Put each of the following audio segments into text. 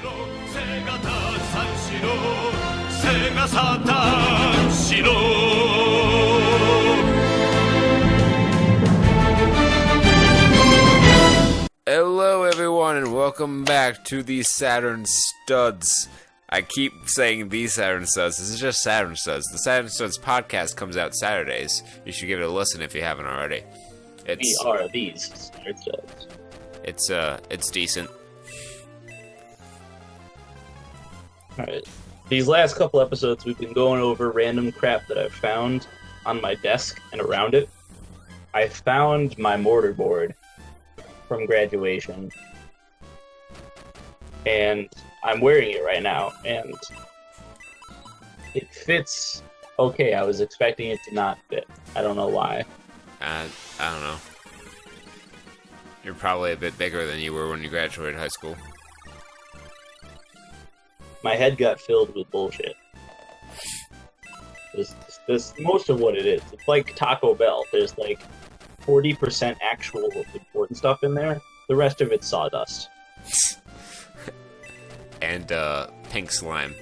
Hello everyone and welcome back to the Saturn Studs. I keep saying the Saturn Studs. This is just Saturn Studs. The Saturn Studs podcast comes out Saturdays. You should give it a listen if you haven't already. We are these Saturn Studs. It's decent. Alright. These last couple episodes we've been going over random crap that I've found on my desk and around it. I found my mortar board from graduation. And I'm wearing it right now, and it fits okay. I was expecting it to not fit. I don't know why. I don't know. You're probably a bit bigger than you were when you graduated high school. My head got filled with bullshit. This most of what it is. It's like Taco Bell. There's like 40% actual important stuff in there. The rest of it's sawdust. And pink slime.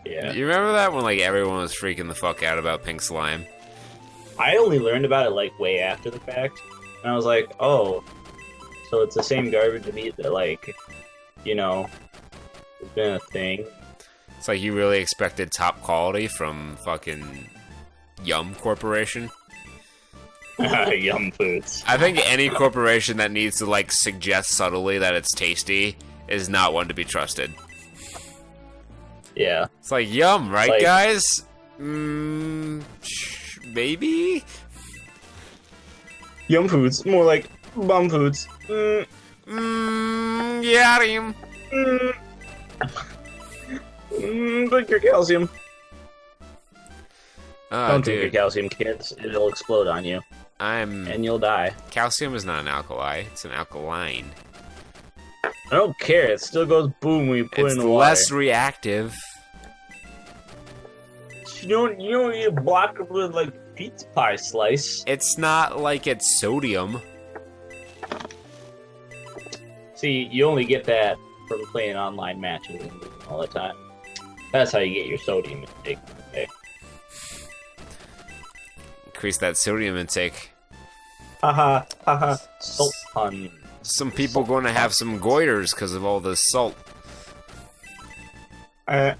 Yeah. You remember that when like everyone was freaking the fuck out about pink slime? I only learned about it like way after the fact, and I was like, oh, so it's the same garbage meat that like, you know, has been a thing. It's like you really expected top quality from fucking Yum Corporation. Yum Foods. I think any corporation that needs to like suggest subtly that it's tasty is not one to be trusted. Yeah. It's like Yum, right, like, guys? Maybe? Yum Foods, more like Bum Foods. Yeah, him. Drink your calcium. Don't dude. drink your calcium, kids. It'll explode on you. And you'll die. Calcium is not an alkali, it's an alkaline. I don't care, it still goes boom when you put it in the water. It's less reactive. You don't need a block of like pizza pie slice. It's not like it's sodium. See, you only get that from playing online matches all the time. That's how you get your sodium intake. Okay. Increase that sodium intake. Haha, haha. Salt pun. Some people going to have some goiters because of all this salt. Kurt,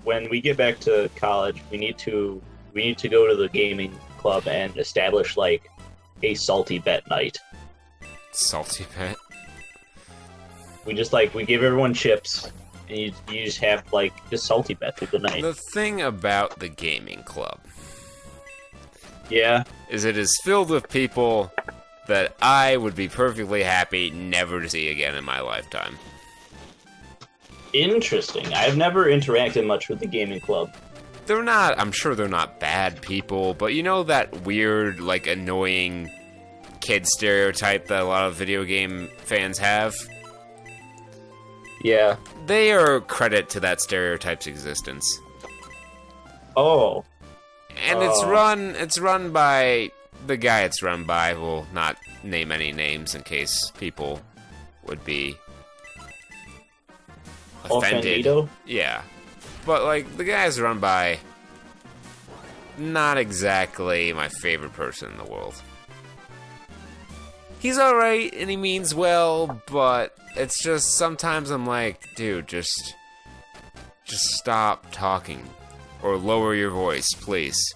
when we get back to college, we need to go to the gaming club and establish like a salty bet night. Salty bet. We give everyone chips, and you just have like just salty bet through the night. The thing about the gaming club, yeah, is it is filled with people that I would be perfectly happy never to see again in my lifetime. Interesting. I've never interacted much with the gaming club. They're not, I'm sure they're not bad people, but you know that weird, like, annoying kid stereotype that a lot of video game fans have? Yeah. They are credit to that stereotype's existence. Oh. And it's run by the guy it's run by. Will not name any names in case people would be offended. Offendido? Yeah. But, like, the guy's run by not exactly my favorite person in the world. He's alright, and he means well, but it's just, sometimes I'm like, dude, just stop talking. Or lower your voice, please.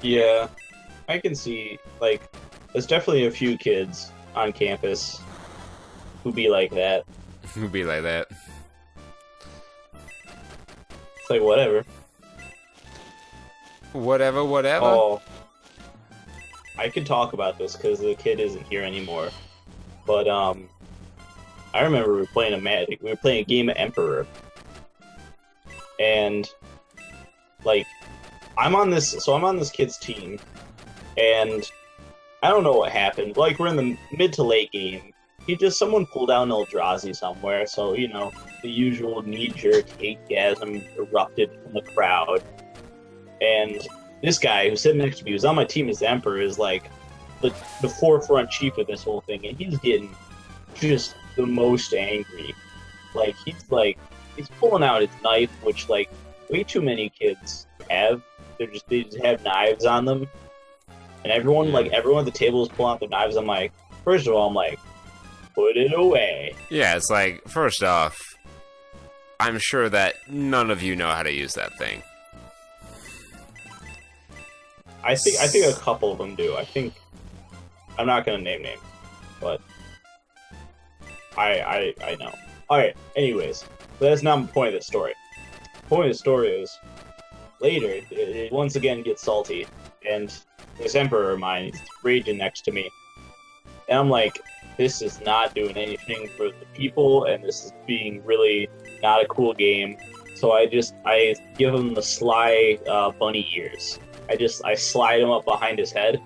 Yeah. I can see, like, there's definitely a few kids on campus who be like that. Who be like that? It's like, whatever. Whatever. Oh. I could talk about this because the kid isn't here anymore. But, I remember we were playing a game of Emperor. And, like, I'm on this kid's team, and I don't know what happened. Like, we're in the mid to late game. Someone pulled out an Eldrazi somewhere, so, you know, the usual knee-jerk hate-gasm erupted from the crowd. And this guy who's sitting next to me, who's on my team as the Emperor, is like, the forefront chief of this whole thing, and he's getting just the most angry. Like he's pulling out his knife, which like way too many kids have. They just have knives on them, and everyone at the table is pulling out their knives. I'm like, first of all, I'm like, put it away. Yeah, it's like, first off, I'm sure that none of you know how to use that thing. I think a couple of them do. I think I'm not gonna name names, but I know. All right. Anyways, that's not the point of the story. The point of the story is later it once again gets salty, and this emperor of mine is raging next to me, and I'm like, this is not doing anything for the people, and this is being really not a cool game. So I give him the sly bunny ears. I slide him up behind his head,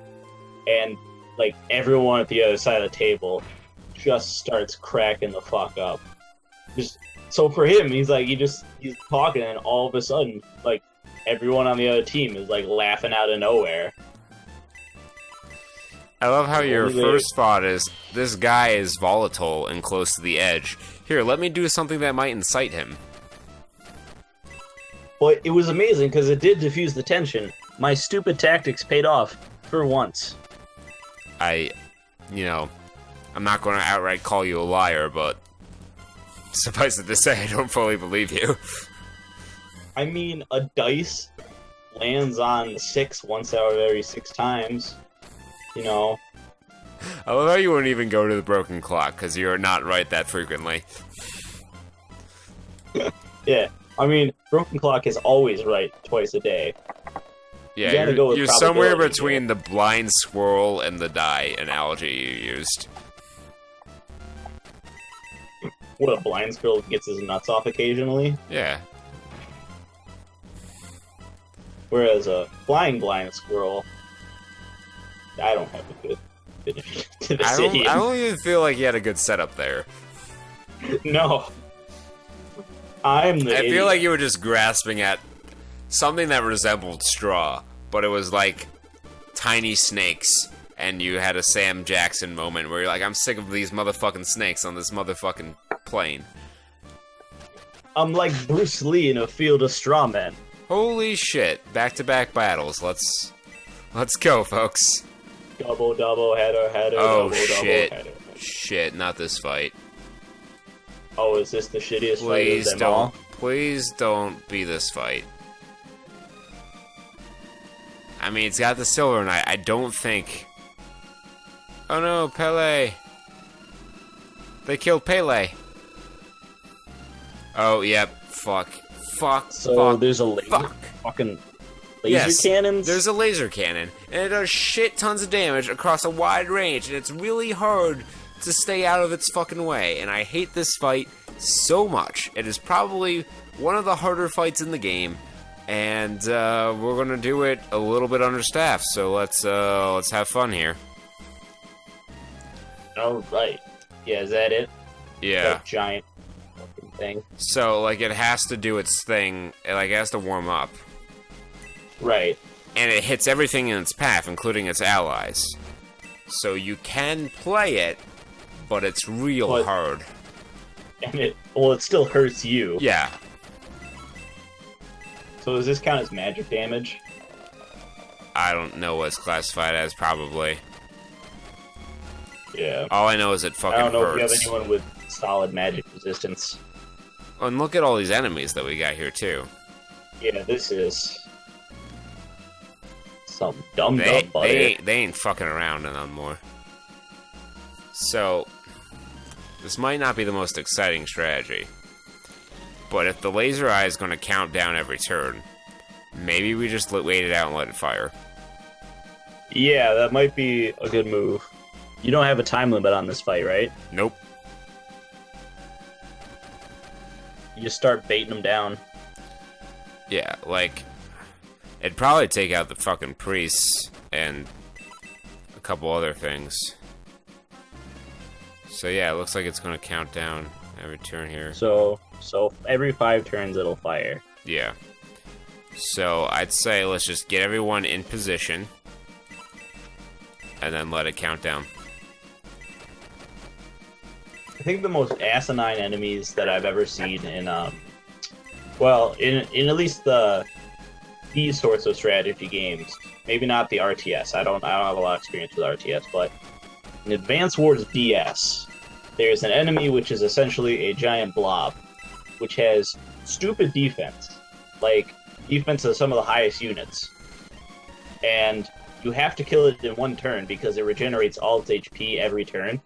and like everyone at the other side of the table just starts cracking the fuck up. So for him, he's talking, and all of a sudden, like everyone on the other team is like laughing out of nowhere. I love how your first thought is, this guy is volatile and close to the edge. Here, let me do something that might incite him. But it was amazing because it did diffuse the tension. My stupid tactics paid off for once. I'm not going to outright call you a liar, but suffice it to say, I don't fully believe you. I mean, a dice lands on 6 once out of every 6 times. You know. I love how you wouldn't even go to the broken clock, because you're not right that frequently. Yeah, I mean, broken clock is always right twice a day. Yeah, you're somewhere between the blind squirrel and the die analogy you used. What, a blind squirrel gets his nuts off occasionally? Yeah. Whereas a flying blind squirrel, I don't have a good finish to this game. I don't even feel like you had a good setup there. No. I feel like you were just grasping at something that resembled straw, but it was like tiny snakes, and you had a Sam Jackson moment where you're like, I'm sick of these motherfucking snakes on this motherfucking plane. I'm like Bruce Lee in a field of straw men. Holy shit. Back-to-back battles. Let's go, folks. Double, header, oh, double, shit. Header. Shit, not this fight. Oh, is this the shittiest fight of them all? Please don't be this fight. I mean, it's got the Silver Knight. I don't think... Oh no, Pele! They killed Pele! Oh, yep. Fuck. There's a fucking laser cannons? There's a laser cannon, and it does shit tons of damage across a wide range, and it's really hard to stay out of its fucking way, and I hate this fight so much. It is probably one of the harder fights in the game, and we're gonna do it a little bit understaffed, so let's have fun here. Oh, right. Yeah, is that it? Yeah. That giant fucking thing. So, like, it has to do its thing, it has to warm up. Right. And it hits everything in its path, including its allies. So you can play it, but it's real hard. And it still hurts you. Yeah. So does this count as magic damage? I don't know what it's classified as, probably. Yeah. All I know is it fucking hurts. I don't know if you have anyone with solid magic resistance. Oh, and look at all these enemies that we got here, too. Yeah, this is... some dumb butter. They ain't fucking around no more. So, this might not be the most exciting strategy. But if the laser eye is going to count down every turn, maybe we just wait it out and let it fire. Yeah, that might be a good move. You don't have a time limit on this fight, right? Nope. You just start baiting them down. Yeah, like... It'd probably take out the fucking priests and a couple other things. So yeah, it looks like it's going to count down every turn here. So every 5 turns it'll fire. Yeah. So I'd say let's just get everyone in position. and then let it count down. I think the most asinine enemies that I've ever seen in in at least these sorts of strategy games, maybe not the RTS. I don't have a lot of experience with RTS, but in Advance Wars DS, there's an enemy which is essentially a giant blob, which has stupid defense, like defense of some of the highest units, and you have to kill it in one turn because it regenerates all its HP every turn.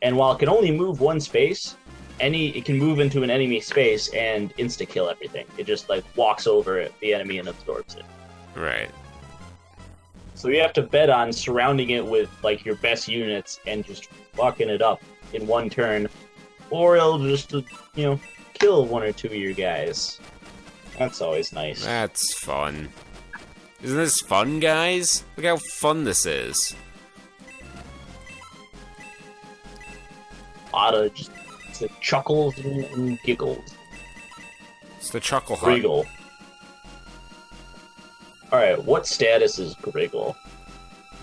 And while it can only move one space, it can move into an enemy space and insta-kill everything. It just, like, walks over the enemy and absorbs it. Right. So you have to bet on surrounding it with, like, your best units and just fucking it up in one turn. Or it'll just, kill one or two of your guys. That's always nice. That's fun. Isn't this fun, guys? Look how fun this is. A lot of just chuckles and giggles. It's the Chuckle Hut. Griggle. Alright, what status is Griggle?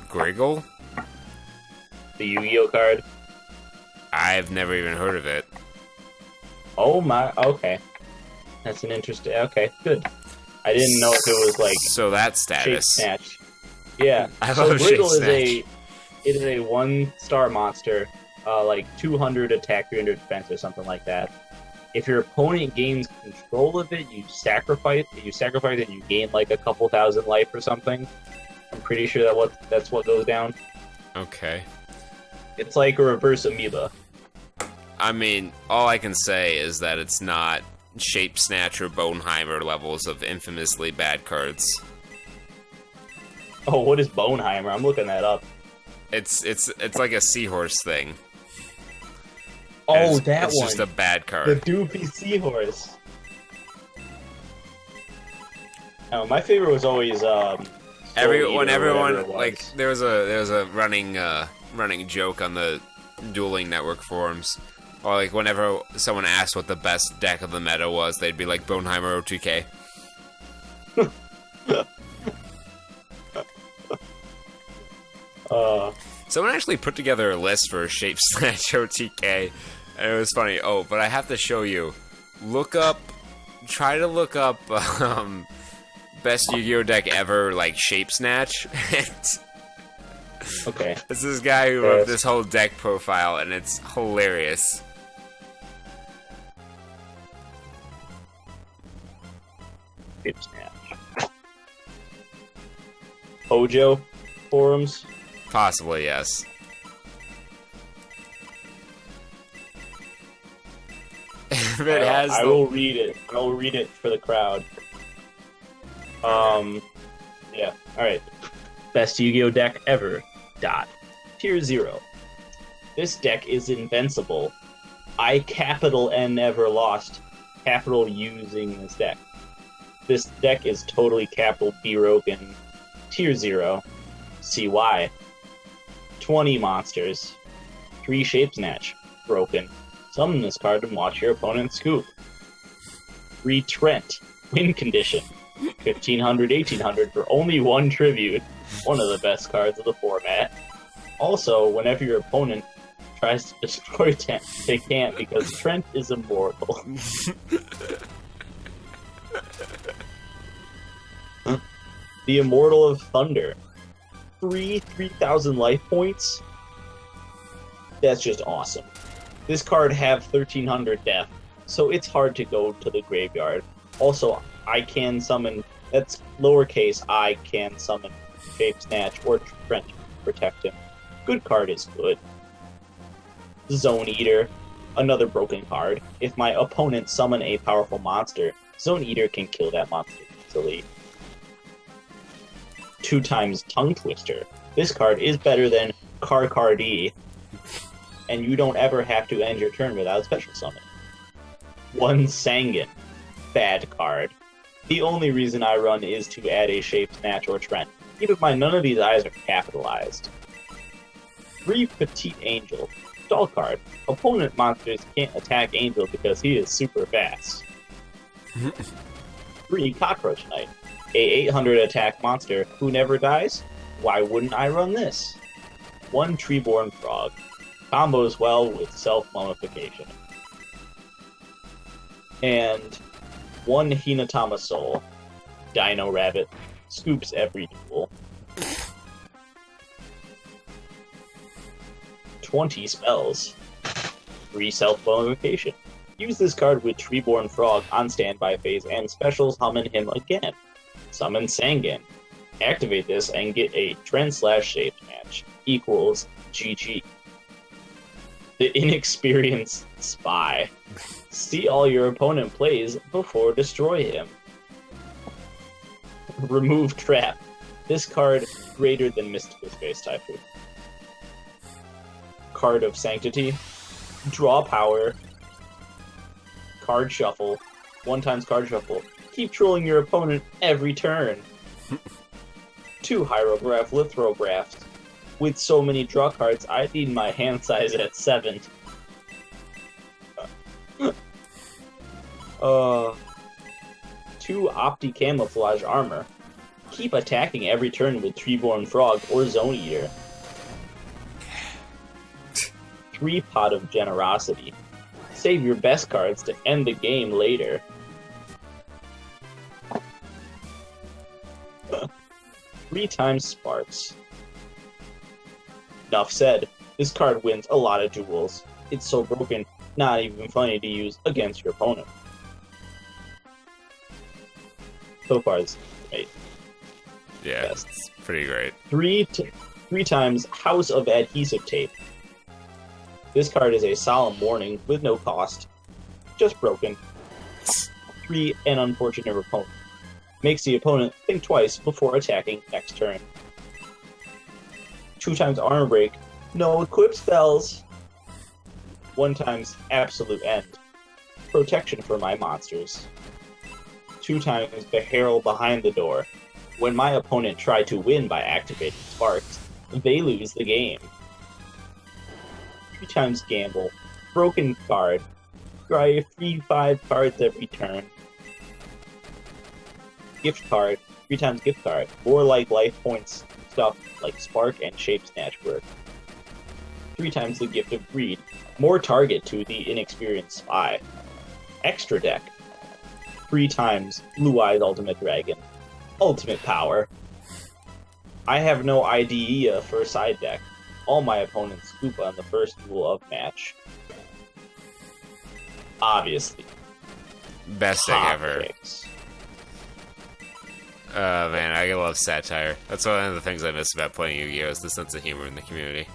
Griggle? The Yu-Gi-Oh card? I've never even heard of it. Oh my, okay. That's an interesting, okay, good. I didn't know if it was like... So that status. Shapesnatch. Yeah. I so love Griggle is a 1-star monster, like 200 attack, 300 defense, or something like that. If your opponent gains control of it, you sacrifice it and you gain like a couple thousand life or something. I'm pretty sure that's what goes down. Okay. It's like a reverse amoeba. I mean, all I can say is that it's not Shapesnatch or Boneheimer levels of infamously bad cards. Oh, what is Boneheimer? I'm looking that up. It's like a seahorse thing. Oh, it's one. It's just a bad card. The doofy seahorse. Oh, my favorite was always everyone like there was a running joke on the Dueling Network forums. Or like whenever someone asked what the best deck of the meta was, they'd be like Boneheimer OTK. Someone actually put together a list for Shapesnatch OTK, and it was funny. Oh, but I have to show you. Try to look up best Yu-Gi-Oh deck ever, like Shapesnatch. Okay. It's this guy who wrote this whole deck profile, and it's hilarious. Shapesnatch. Hojo forums. Possibly, yes. If it has I will read it. I will read it for the crowd. Yeah. Alright. Best Yu-Gi-Oh deck ever. Tier 0. This deck is invincible. I capital N never lost. Capital using this deck. This deck is totally capital B broken. Tier 0. See why. 20 monsters. 3 Shapesnatch. Broken. Summon this card and watch your opponent scoop. 3 Trent. Win condition. 1500, 1800 for only 1 tribute. One of the best cards of the format. Also, whenever your opponent tries to destroy Trent, they can't because Trent is immortal. The Immortal of Thunder. 3,000 life points. That's just awesome. This card have 1300 death, so it's hard to go to the graveyard. Also, I can summon, that's lowercase I can summon Shapesnatch or Trent to protect him. Good card is good. Zone Eater, another broken card. If my opponent summon a powerful monster, Zone Eater can kill that monster easily. 2 times Tongue Twister. This card is better than Carcardi, and you don't ever have to end your turn without special summon. 1 Sangan. Bad card. The only reason I run is to add a Shapesnatch or Trent. Keep in mind, none of these eyes are capitalized. 3 Petite Angel. Stall card. Opponent monsters can't attack Angel because he is super fast. 3 Cockroach Knight. A 800 attack monster who never dies? Why wouldn't I run this? 1 Treeborn Frog. Combos well with self-mummification. And 1 Hinatama Soul. Dino Rabbit. Scoops every duel. 20 spells. 3 self-mummification. Use this card with Treeborn Frog on standby phase and special summon him again. Summon Sangan. Activate this and get a Trend/Shapesnatch equals GG. The Inexperienced Spy. See all your opponent plays before destroy him. Remove Trap. This card greater than Mystical Space Typhoon. Card of Sanctity. Draw power. Card shuffle. 1 times card shuffle. Keep trolling your opponent every turn. 2 Hieroglyph Lithographs. With so many draw cards, I need my hand size at 7. 2 Opti Camouflage Armor. Keep attacking every turn with Treeborn Frog or Zone Eater. 3 Pot of Generosity. Save your best cards to end the game later. 3 times Sparks. Enough said. This card wins a lot of duels. It's so broken, not even funny to use against your opponent. So far, it's great. Yeah, best. It's pretty great. 3 times House of Adhesive Tape. This card is a solemn warning with no cost. Just broken. 3 An Unfortunate Opponent. Makes the opponent think twice before attacking next turn. 2 times Armor Break. No equip spells. 1 times Absolute End. Protection for my monsters. 2 times the Herald Behind the Door. When my opponent tried to win by activating Sparks, they lose the game. 3 times Gamble. Broken card. Draw 3/5 cards every turn. Gift card. 3 times gift card. More like life points stuff like Spark and Shapesnatch work. 3 times the Gift of Greed. More target to the Inexperienced Spy. Extra deck. 3 times Blue Eyes Ultimate Dragon. Ultimate power. I have no idea for a side deck. All my opponents scoop on the first duel of match. Obviously. Best deck ever. Picks. Man, I love satire. That's one of the things I miss about playing Yu-Gi-Oh! Is the sense of humor in the community.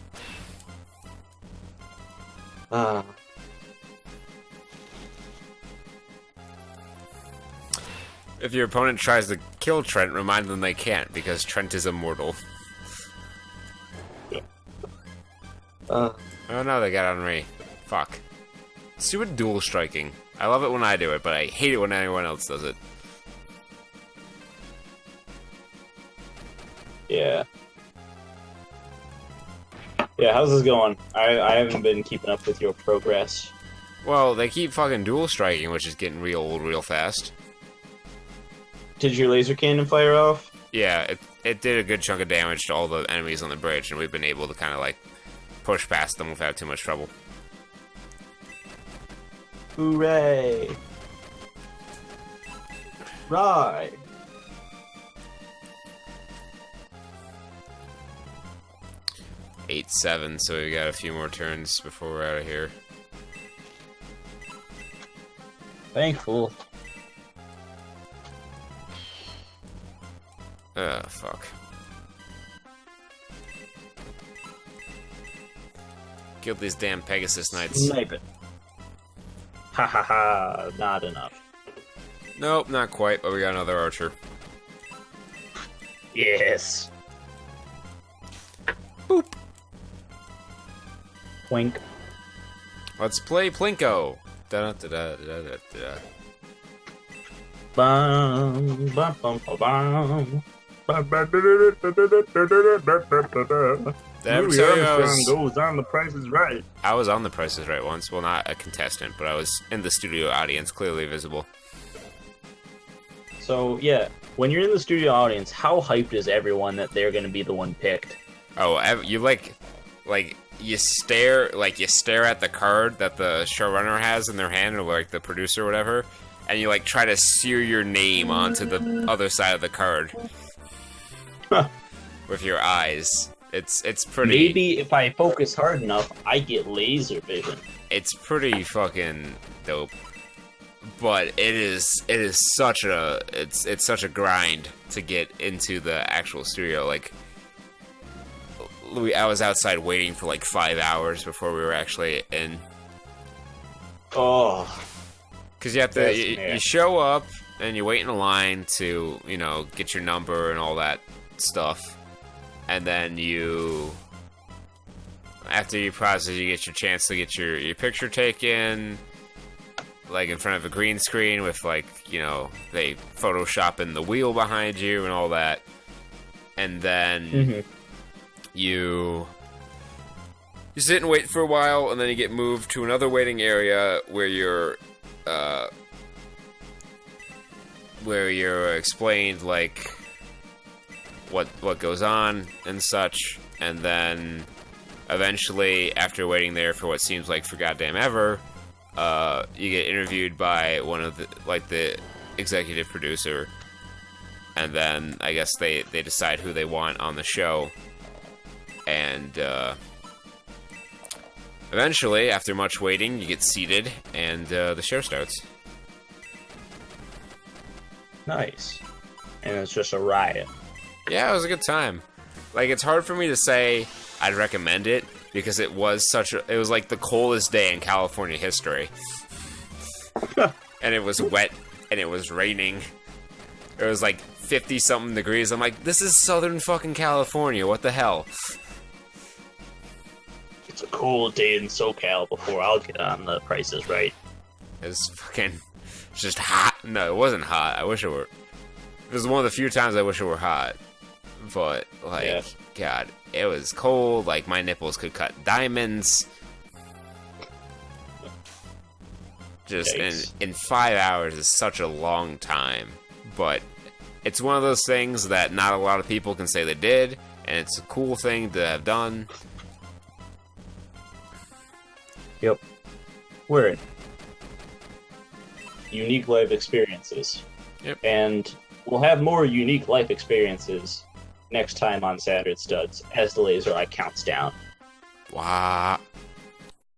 If your opponent tries to kill Trent, remind them they can't, because Trent is immortal. Oh no, they got on me. Fuck. Stupid dual striking. I love it when I do it, but I hate it when anyone else does it. Yeah. Yeah, how's this going? I haven't been keeping up with your progress. Well, they keep fucking dual striking, which is getting real old real fast. Did your laser cannon fire off? Yeah, it did a good chunk of damage to all the enemies on the bridge, and we've been able to kind of, like, push past them without too much trouble. Hooray! Right! 8-7, so we got a few more turns before we're out of here. Thankful. Fuck. Killed these damn Pegasus Knights. Snipe it. Ha ha ha, not enough. Nope, not quite, but we got another archer. Yes. Boop. Wink. Let's play Plinko. Da da da da da da da. Bum, bum, bum, bum, bum. Louis Armstrong goes on The Price is Right. I was on The Price is Right once. Well, not a contestant, but I was in the studio audience, clearly visible. So, yeah, when you're in the studio audience, how hyped is everyone that they're going to be the one picked? Oh, you like... like you stare at the card that the showrunner has in their hand, or like the producer or whatever, and you like try to sear your name onto the other side of the card with your eyes. It's pretty. Maybe if I focus hard enough, I get laser vision. It's pretty fucking dope. But it is such a it's such a grind to get into the actual studio. Like, I was outside waiting for like 5 hours before we were actually in. Oh, because you have to you show up and you wait in a line to, you know, get your number and all that stuff, and then after you process, you get your chance to get your picture taken, like in front of a green screen with, like, you know, they Photoshop in the wheel behind you and all that, and then you sit and wait for a while, and then you get moved to another waiting area where you're explained, like, what goes on and such, and then eventually, after waiting there for what seems like for goddamn ever, you get interviewed by one of the executive producer, and then I guess they decide who they want on the show, and eventually, after much waiting, you get seated, and the show starts. Nice. And it's just a riot. Yeah, it was a good time. Like, it's hard for me to say I'd recommend it, because it was like the coldest day in California history. And it was wet, and it was raining. It was like 50-something degrees. I'm like, this is Southern fucking California, what the hell? It's a cool day in SoCal before I'll get on The Price is Right. It's just hot. No, it wasn't hot. I wish it were. It was one of the few times I wish it were hot. But, like, yeah. God, it was cold. Like, my nipples could cut diamonds. Just in 5 hours is such a long time. But it's one of those things that not a lot of people can say they did, and it's a cool thing to have done. Yep. Word. Unique life experiences. Yep. And we'll have more unique life experiences next time on Saturn Studs as the laser eye counts down. Wow.